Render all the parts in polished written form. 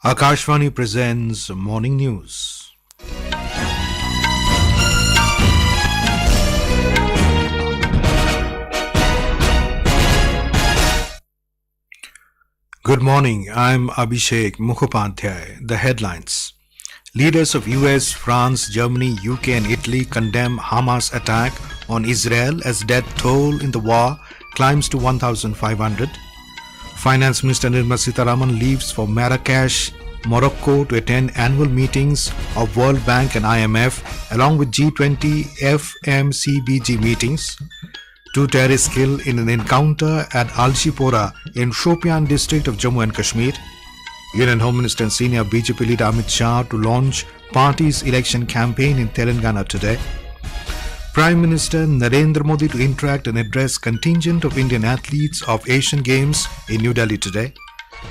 Akashvani presents Morning News. Good morning, I'm Abhishek Mukhopadhyay. The headlines. Leaders of US, France, Germany, UK and Italy condemn Hamas attack on Israel as death toll in the war climbs to 1,500. Finance Minister Nirmala Sitharaman leaves for Marrakech, Morocco to attend annual meetings of World Bank and IMF along with G20 FMCBG meetings. 2 terrorists killed in an encounter at Alshipora in Shopian district of Jammu and Kashmir. Union Home Minister and senior BJP leader Amit Shah to launch party's election campaign in Telangana today. Prime Minister Narendra Modi to interact and address contingent of Indian athletes of Asian Games in New Delhi today.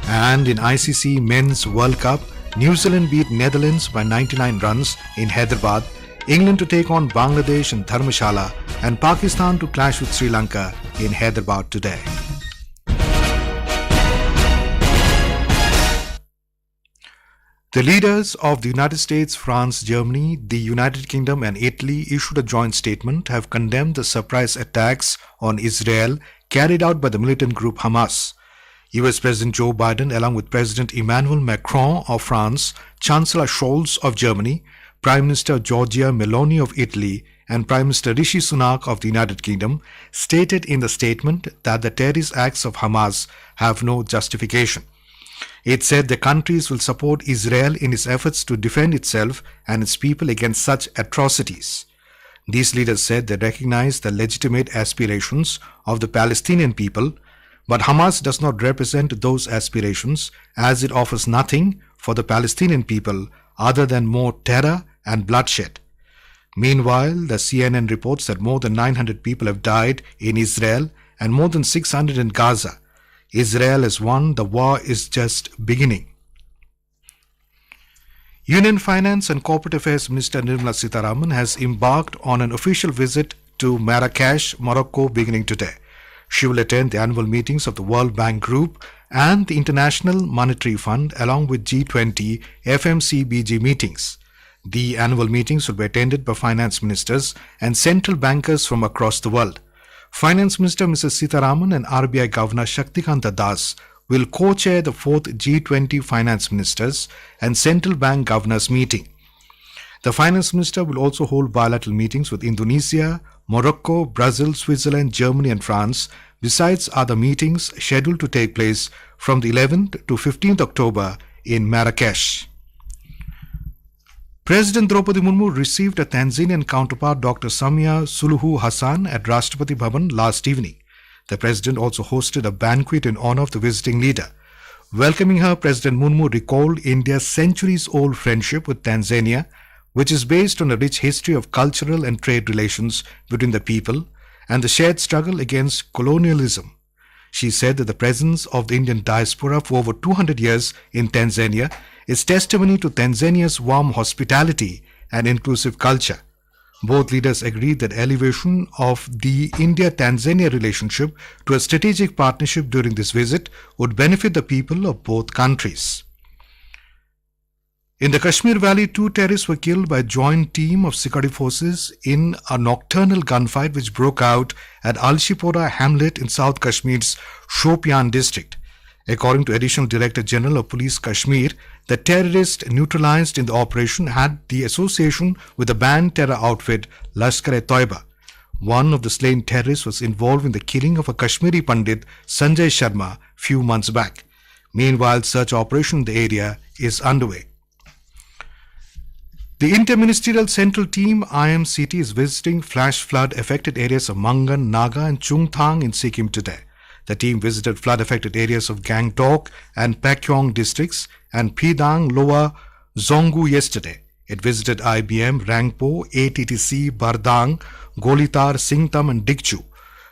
And in ICC Men's World Cup, New Zealand beat Netherlands by 99 runs in Hyderabad, England to take on Bangladesh in Dharamsala, and Pakistan to clash with Sri Lanka in Hyderabad today. The leaders of the United States, France, Germany, the United Kingdom and Italy issued a joint statement have condemned the surprise attacks on Israel carried out by the militant group Hamas. US President Joe Biden, along with President Emmanuel Macron of France, Chancellor Scholz of Germany, Prime Minister Giorgia Meloni of Italy, and Prime Minister Rishi Sunak of the United Kingdom, stated in the statement that the terrorist acts of Hamas have no justification. It said the countries will support Israel in its efforts to defend itself and its people against such atrocities. These leaders said they recognize the legitimate aspirations of the Palestinian people, but Hamas does not represent those aspirations as it offers nothing for the Palestinian people other than more terror and bloodshed. Meanwhile, the CNN reports that more than 900 people have died in Israel and more than 600 in Gaza. Israel has won, the war is just beginning. Union Finance and Corporate Affairs Minister Nirmala Sitharaman has embarked on an official visit to Marrakech, Morocco beginning today. She will attend the annual meetings of the World Bank Group and the International Monetary Fund along with G20 FMCBG meetings. The annual meetings will be attended by finance ministers and central bankers from across the world. Finance Minister Mrs. Sitharaman and RBI Governor Shaktikanta Das will co-chair the 4th G20 Finance Ministers and Central Bank Governors meeting. The Finance Minister will also hold bilateral meetings with Indonesia, Morocco, Brazil, Switzerland, Germany and France, besides other meetings scheduled to take place from the 11th to 15th October in Marrakech. President Draupadi Murmu received a Tanzanian counterpart Dr. Samia Suluhu Hassan at Rashtrapati Bhavan last evening. The President also hosted a banquet in honor of the visiting leader. Welcoming her, President Murmu recalled India's centuries-old friendship with Tanzania, which is based on a rich history of cultural and trade relations between the people and the shared struggle against colonialism. She said that the presence of the Indian diaspora for over 200 years in Tanzania is testimony to Tanzania's warm hospitality and inclusive culture. Both leaders agreed that elevation of the India-Tanzania relationship to a strategic partnership during this visit would benefit the people of both countries. In the Kashmir Valley, 2 terrorists were killed by a joint team of security forces in a nocturnal gunfight which broke out at Alshipora hamlet in South Kashmir's Shopian district. According to Additional Director General of Police Kashmir, the terrorists neutralized in the operation had the association with the banned terror outfit Lashkar-e-Toiba. One of the slain terrorists was involved in the killing of a Kashmiri Pandit, Sanjay Sharma, few months back. Meanwhile, search operation in the area is underway. The Interministerial Central Team IMCT is visiting flash flood affected areas of Mangan, Naga and Chungthang in Sikkim today. The team visited flood affected areas of Gangtok and Pakyong districts and Pidang, Lower Zongu yesterday. It visited IBM, Rangpo, ATTC, Bardang, Golitar, Singtam and Dikchu.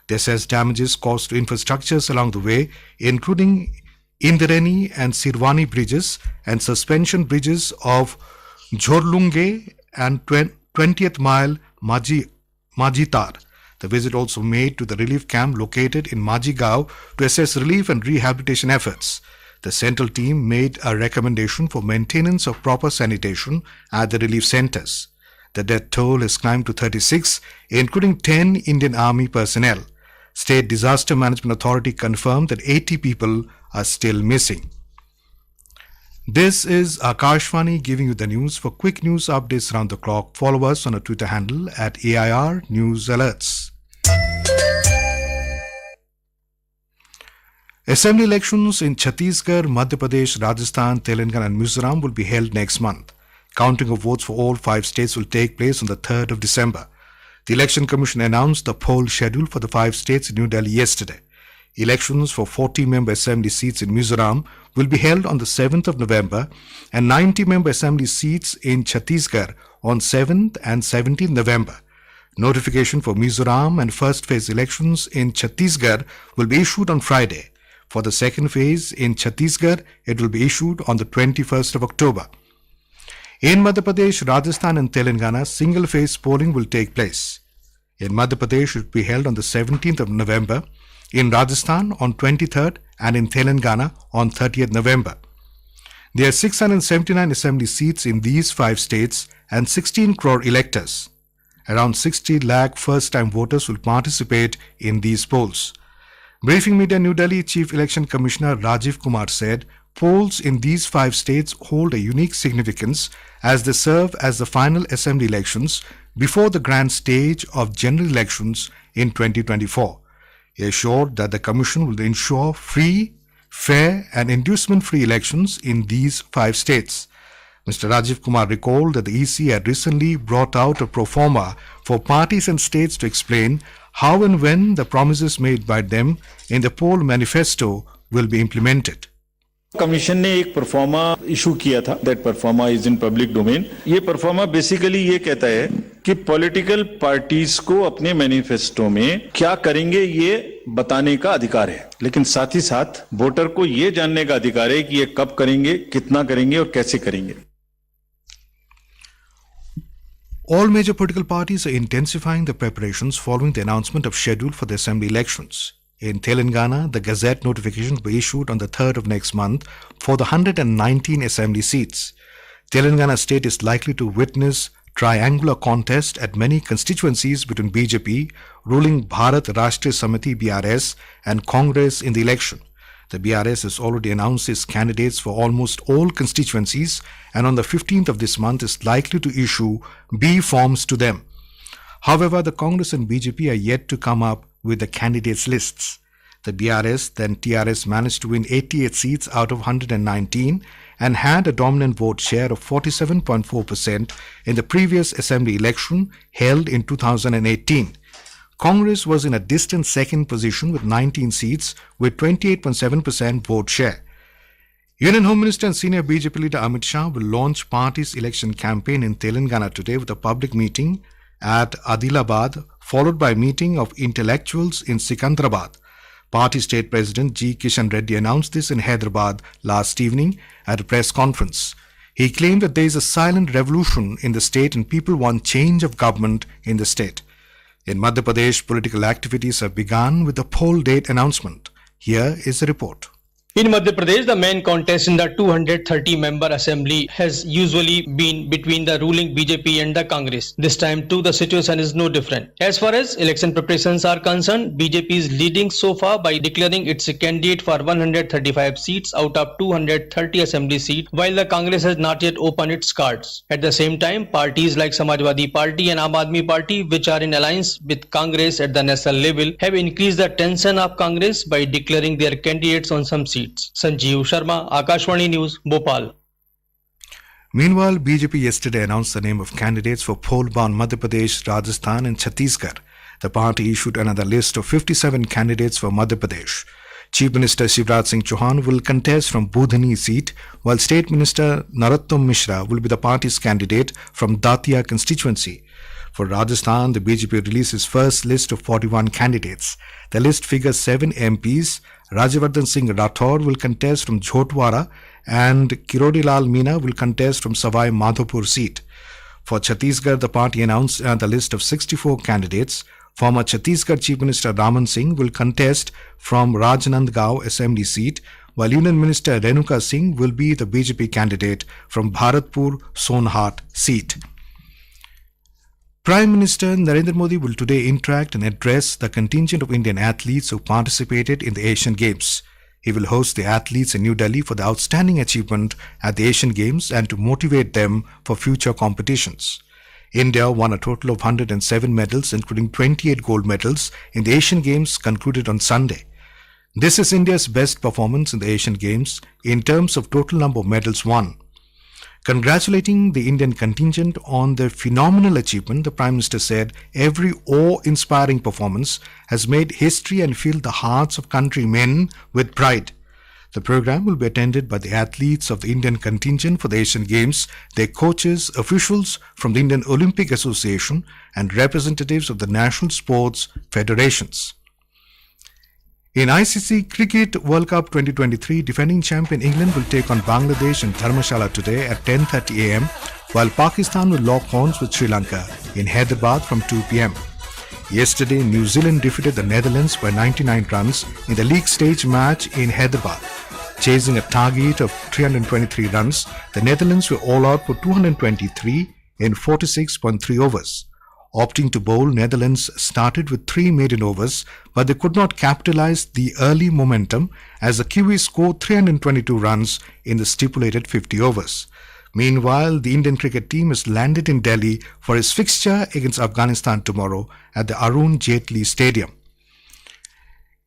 They assessed damages caused to infrastructures along the way, including Indrani and Sirwani bridges and suspension bridges of Jhorlunge and 20th Mile Majitar. The visit also made to the relief camp located in Majigao to assess relief and rehabilitation efforts. The central team made a recommendation for maintenance of proper sanitation at the relief centers. The death toll has climbed to 36, including 10 Indian Army personnel. State Disaster Management Authority confirmed that 80 people are still missing. This is Akashvani giving you the news. For quick news updates around the clock, follow us on our Twitter handle at AIR News Alerts. Assembly elections in Chhattisgarh, Madhya Pradesh, Rajasthan, Telangana and Mizoram will be held next month. Counting of votes for all 5 states will take place on the 3rd of December. The Election Commission announced the poll schedule for the 5 states in New Delhi yesterday. Elections for 40-member assembly seats in Mizoram will be held on the 7th of November and 90-member assembly seats in Chhattisgarh on 7th and 17th November. Notification for Mizoram and first phase elections in Chhattisgarh will be issued on Friday. For the second phase in Chhattisgarh, it will be issued on the 21st of October. In Madhya Pradesh, Rajasthan and Telangana, single-phase polling will take place. In Madhya Pradesh, it will be held on the 17th of November, in Rajasthan on 23rd and in Telangana on 30th November. There are 679 assembly seats in these 5 states and 16 crore electors. Around 60 lakh first-time voters will participate in these polls. Briefing Media New Delhi, Chief Election Commissioner Rajiv Kumar said, polls in these 5 states hold a unique significance as they serve as the final assembly elections before the grand stage of general elections in 2024. He assured that the Commission will ensure free, fair and inducement-free elections in these 5 states. Mr. Rajiv Kumar recalled that the EC had recently brought out a pro forma for parties and states to explain how and when the promises made by them in the poll manifesto will be implemented. Commission ने एक pro forma issue किया था, that pro forma is in public domain. ये pro forma basically ये कहता है कि political parties को अपने मैनिफेस्टो में क्या करेंगे ये बताने का अधिकार है, लेकिन साथ ही साथ वोटर को ये जानने का अधिकार है कि ये कब करेंगे, कितना करेंगे और कैसे करेंगे. All major political parties are intensifying the preparations following the announcement of schedule for the assembly elections. In Telangana, the Gazette notification will be issued on the 3rd of next month for the 119 assembly seats. Telangana state is likely to witness triangular contest at many constituencies between BJP, ruling Bharat Rashtriya Samiti BRS and Congress in the election. The BRS has already announced its candidates for almost all constituencies and on the 15th of this month is likely to issue B forms to them. However, the Congress and BJP are yet to come up with the candidates lists. The BRS, then TRS, managed to win 88 seats out of 119 and had a dominant vote share of 47.4% in the previous assembly election held in 2018. Congress was in a distant second position with 19 seats with 28.7% vote share. Union Home Minister and senior BJP leader Amit Shah will launch party's election campaign in Telangana today with a public meeting at Adilabad, followed by a meeting of intellectuals in Sikandrabad. Party State President G. Kishan Reddy announced this in Hyderabad last evening at a press conference. He claimed that there is a silent revolution in the state and people want change of government in the state. In Madhya Pradesh, political activities have begun with the poll date announcement. Here is the report. In Madhya Pradesh, the main contest in the 230-member assembly has usually been between the ruling BJP and the Congress. This time too, the situation is no different. As far as election preparations are concerned, BJP is leading so far by declaring its candidate for 135 seats out of 230 assembly seats, while the Congress has not yet opened its cards. At the same time, parties like Samajwadi Party and Aam Aadmi Party, which are in alliance with Congress at the national level, have increased the tension of Congress by declaring their candidates on some seats. Sanjeev Sharma, Akashvani News, Bhopal. Meanwhile, BJP yesterday announced the name of candidates for poll-bound Madhya Pradesh, Rajasthan and Chhattisgarh. The party issued another list of 57 candidates for Madhya Pradesh. Chief Minister Shivraj Singh Chauhan will contest from Budhani seat, while State Minister Narottam Mishra will be the party's candidate from Datia constituency. For Rajasthan, the BJP released its first list of 41 candidates. The list figures 7 MPs. Rajyavardhan Singh Rathore will contest from Jhotwara and Kirodilal Meena will contest from Savai Madhopur seat. For Chhattisgarh, the party announced the list of 64 candidates. Former Chhattisgarh Chief Minister Raman Singh will contest from Rajnandgaon Assembly seat, while Union Minister Renuka Singh will be the BJP candidate from Bharatpur Sonhat seat. Prime Minister Narendra Modi will today interact and address the contingent of Indian athletes who participated in the Asian Games. He will host the athletes in New Delhi for the outstanding achievement at the Asian Games and to motivate them for future competitions. India won a total of 107 medals, including 28 gold medals, in the Asian Games concluded on Sunday. This is India's best performance in the Asian Games in terms of total number of medals won. Congratulating the Indian contingent on their phenomenal achievement, the Prime Minister said every awe-inspiring performance has made history and filled the hearts of countrymen with pride. The program will be attended by the athletes of the Indian contingent for the Asian Games, their coaches, officials from the Indian Olympic Association, and representatives of the national sports federations. In ICC Cricket World Cup 2023, defending champion England will take on Bangladesh in Dharamsala today at 10:30 a.m., while Pakistan will lock horns with Sri Lanka in Hyderabad from 2 p.m. Yesterday, New Zealand defeated the Netherlands by 99 runs in the league stage match in Hyderabad. Chasing a target of 323 runs, the Netherlands were all out for 223 in 46.3 overs. Opting to bowl, Netherlands started with 3 maiden overs, but they could not capitalize the early momentum as the Kiwis scored 322 runs in the stipulated 50 overs. Meanwhile, the Indian cricket team has landed in Delhi for its fixture against Afghanistan tomorrow at the Arun Jaitley Stadium.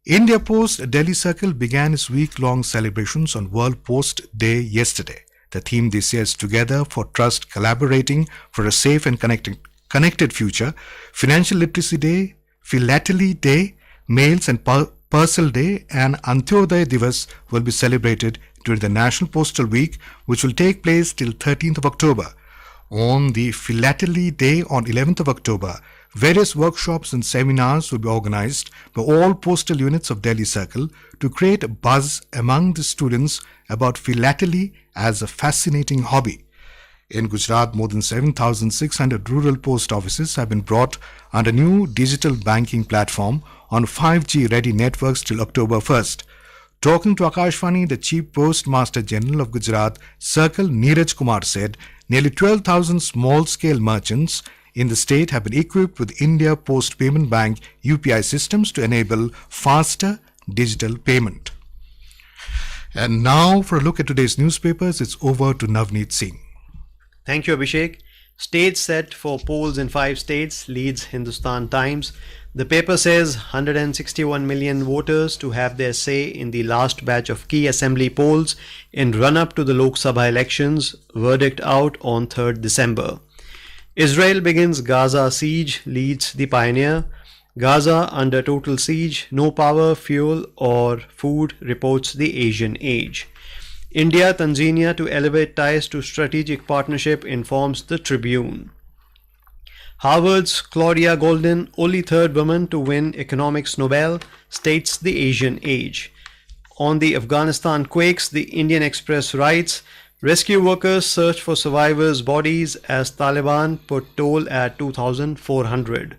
India Post Delhi Circle began its week-long celebrations on World Post Day yesterday. The theme this year is Together for Trust, Collaborating for a Safe and Connected Future. Financial Literacy Day, Philately Day, Mails and Parcel Day and Antyodaya Divas will be celebrated during the National Postal Week, which will take place till 13th of October. On the Philately Day on 11th of October, various workshops and seminars will be organized by all postal units of Delhi Circle to create a buzz among the students about philately as a fascinating hobby. In Gujarat, more than 7,600 rural post offices have been brought under new digital banking platform on 5G ready networks till October 1st. Talking to Akashvani, the Chief Postmaster General of Gujarat Circle, Neeraj Kumar, said nearly 12,000 small-scale merchants in the state have been equipped with India Post Payment Bank UPI systems to enable faster digital payment. And now for a look at today's newspapers, it's over to Navneet Singh. Thank you, Abhishek. Stage set for polls in 5 states, leads Hindustan Times. The paper says 161 million voters to have their say in the last batch of key assembly polls in run-up to the Lok Sabha elections, verdict out on 3rd December. Israel begins Gaza siege, leads the Pioneer. Gaza under total siege, no power, fuel or food, reports the Asian Age. India, Tanzania to elevate ties to strategic partnership, informs the Tribune. Harvard's Claudia Golden, only third woman to win Economics Nobel, states the Asian Age. On the Afghanistan quakes, the Indian Express writes, rescue workers search for survivors' bodies as Taliban put toll at 2,400.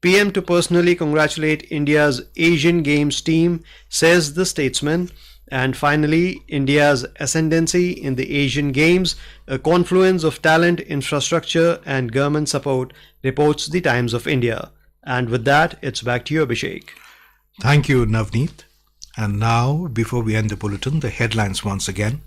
PM to personally congratulate India's Asian Games team, says the Statesman. And finally, India's ascendancy in the Asian Games, a confluence of talent, infrastructure and government support, reports the Times of India. And with that, it's back to you, Abhishek. Thank you, Navneet. And now, before we end the bulletin, the headlines once again.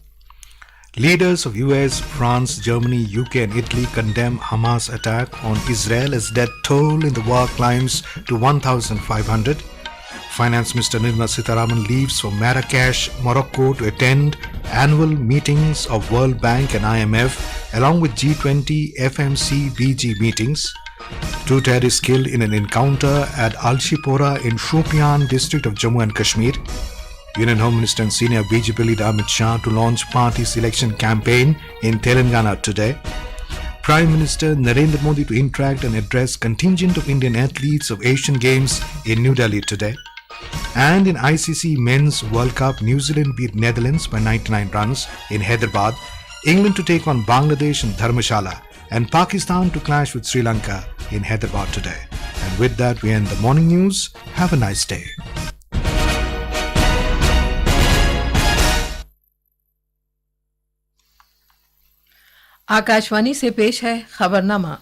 Leaders of US, France, Germany, UK and Italy condemn Hamas attack on Israel as death toll in the war climbs to 1,500. Finance Minister Nirmala Sitharaman leaves for Marrakech, Morocco to attend annual meetings of World Bank and IMF along with G20 FMCBG meetings. 2 terrorists killed in an encounter at Alshipora in Shopian district of Jammu and Kashmir. Union Home Minister and senior BJP leader Amit Shah to launch party's election campaign in Telangana today. Prime Minister Narendra Modi to interact and address contingent of Indian athletes of Asian Games in New Delhi today. And in ICC Men's World Cup, New Zealand beat Netherlands by 99 runs in Hyderabad, England to take on Bangladesh in Dharamsala, and Pakistan to clash with Sri Lanka in Hyderabad today. And with that, we end the morning news. Have a nice day. Akashvani से पेश है खबरनामा।